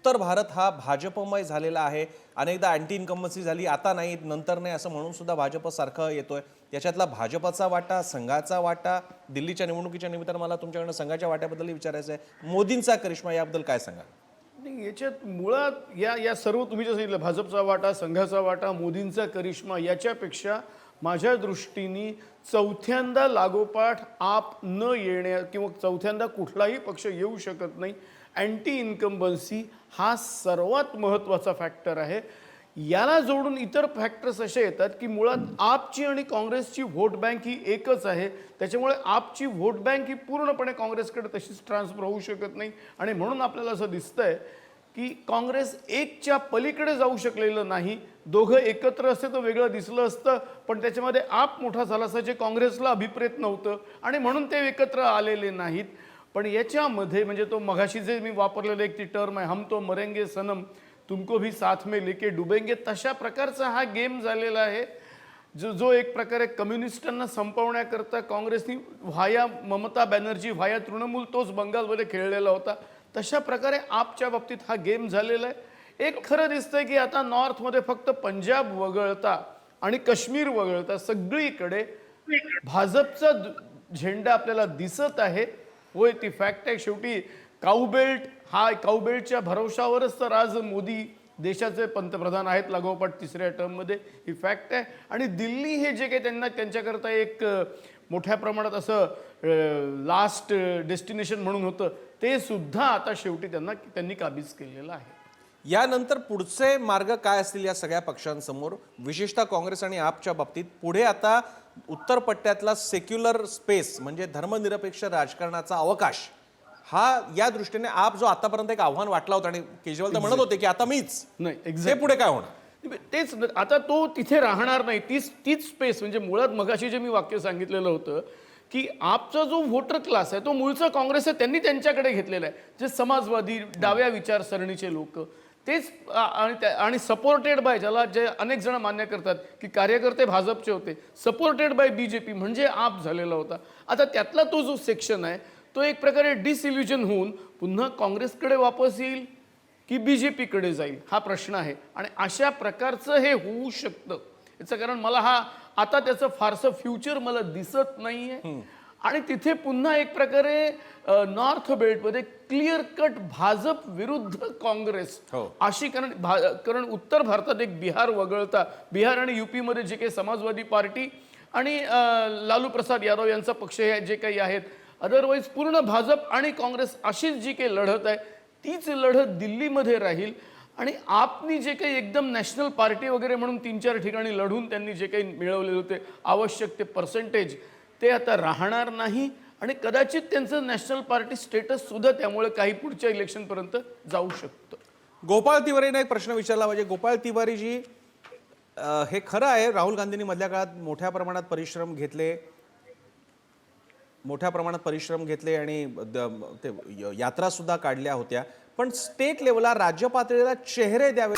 उत्तर भारत हा भाजपमय झालेला आहे। अनेकदा अँटी इन्कम्बन्सी झाली, आता नाही नंतर नाही असं म्हणून सुद्धा भाजप सारखं येतोय। त्याच्यातला भाजपचा वाटा, संघाचा वाटा, दिल्लीच्या निवडणुकीच्या निमित्तानं मला तुमच्याकडनं संघाच्या वाट्याबद्दल विचारायचं आहे। मोदींचा करिश्मा याबद्दल काय सांगाल? नाही, याच्यात मुळात या सर्व तुम्ही जे सांगितलं भाजपचा वाटा, संघाचा वाटा, मोदींचा करिश्मा, याच्यापेक्षा माझ्या दृष्टीने चौथ्यांदा लागोपाठ आप न येण्या किंवा चौथ्यांदा कुठलाही पक्ष येऊ शकत नाही, अँटी इन्कम्बन्सी हा सर्वात महत्त्वाचा फॅक्टर आहे। याला जोडून इतर फॅक्टर्स असे येतात की मुळात आपची आणि काँग्रेसची व्होट बँक ही एकच आहे, त्याच्यामुळे आपची व्होट बँक ही पूर्णपणे काँग्रेसकडे तशीच ट्रान्सफर होऊ शकत नाही आणि म्हणून आपल्याला असं दिसतंय की काँग्रेस एकच्या पलीकडे जाऊ शकलेलं नाही। दोघं एकत्र असते तर वेगळं दिसलं असतं, पण त्याच्यामध्ये आप मोठा झाला असं जे काँग्रेसला अभिप्रेत नव्हतं आणि म्हणून ते एकत्र आलेले नाहीत। पण याच्यामध्ये म्हणजे तो मघाशी जे मी वापरलेलं एक ती टर्म आहे, हम तो मरेंगे सनम तुमको भी साथ में लेके डुबेंगे, तशा प्रकारचा हा गेम झालेला आहे जो एक प्रकारे कम्युनिस्टांना संपवण्याकरता काँग्रेसनी व्हाया ममता बॅनर्जी व्हाया तृणमूल तोच बंगालमध्ये खेळलेला होता, तशा प्रकारे आपच्या बाबतीत हा गेम झालेला आहे। एक खरं दिसतंय की आता नॉर्थमध्ये फक्त पंजाब वगळता आणि काश्मीर वगळता सगळीकडे भाजपचा झेंडा आपल्याला दिसत आहे। होय, ती फॅक्ट आहे। शेवटी काउबेल्टच्या भरवशावरच तर आज मोदी देशाचे पंतप्रधान आहेत लागोपाठ तिसऱ्या टर्ममध्ये, ही फॅक्ट आहे। आणि दिल्ली हे जे काही त्यांच्याकरता एक मोठ्या प्रमाणात असं लास्ट डेस्टिनेशन म्हणून होतं, ते सुद्धा आता शेवटी त्यांनी काबीज केलेलं आहे। यानंतर पुढचे मार्ग काय असतील या सगळ्या पक्षांसमोर, विशेषतः काँग्रेस आणि आपच्या बाबतीत? पुढे आता उत्तर पट्ट्यातला सेक्युलर स्पेस म्हणजे धर्मनिरपेक्ष राजकारणाचा अवकाश, हा या दृष्टीने आप जो आतापर्यंत एक आव्हान वाटला होता आणि केजरीवाल तर म्हणत होते की आता मीच नाही, ते पुढे काय होणार? तेच आता तो तिथे राहणार नाही। तीच स्पेस म्हणजे मुळात मगाशी जे मी वाक्य सांगितलेलं होतं की आपचा जो व्होटर क्लास आहे तो मूळचा काँग्रेस आहे, त्यांनी त्यांच्याकडे घेतलेला आहे। जे समाजवादी डाव्या विचारसरणीचे लोक तेच आणि सपोर्टेड बाय, ज्याला जे अनेक जण मान्य करतात की कार्यकर्ते भाजपचे होते, सपोर्टेड बाय बीजेपी म्हणजे आप झालेला होता। आता त्यातला तो जो सेक्शन आहे तो एक प्रकारे डिसइल्युजन होऊन पुन्हा काँग्रेसकडे वापस येईल की बीजेपीकडे जाईल हा प्रश्न आहे। आणि अशा प्रकारचं हे होऊ शकतं, याचं कारण मला आता त्याचं फारसं फ्युचर मला दिसत नाहीये। आणि तिथे पुन्हा एक प्रकारे नॉर्थ बेल्टमध्ये क्लिअर कट भाजप विरुद्ध काँग्रेस अशी, कारण उत्तर भारतात एक बिहार वगळता, बिहार आणि युपी मध्ये जे काही समाजवादी पार्टी आणि लालू प्रसाद यादव यांचा पक्ष जे काही आहेत, अदरवाईज पूर्ण भाजप आणि काँग्रेस अशीच जी काही लढत आहे तीच लढत दिल्लीमध्ये राहील। आणि आपनी जे काही एकदम नॅशनल पार्टी वगैरे म्हणून 3-4 ठिकाणी लढून त्यांनी जे काही मिळवलेले होते आवश्यक ते पर्सेंटेज, ते आता राहणार नाही आणि कदाचित त्यांचं नॅशनल पार्टी स्टेटस सुद्धा त्यामुळे काही पुढच्या इलेक्शनपर्यंत जाऊ शकतं। गोपाळ तिवारीने एक प्रश्न विचारला म्हणजे गोपाळ तिवारीजी, हे खरं आहे राहुल गांधींनी मधल्या काळात मोठ्या प्रमाणात परिश्रम घेतले आणि ते यात्रा सुद्धा काढल्या होत्या, पण स्टेट लेवलला राज्य पातळीला चेहरे द्यावे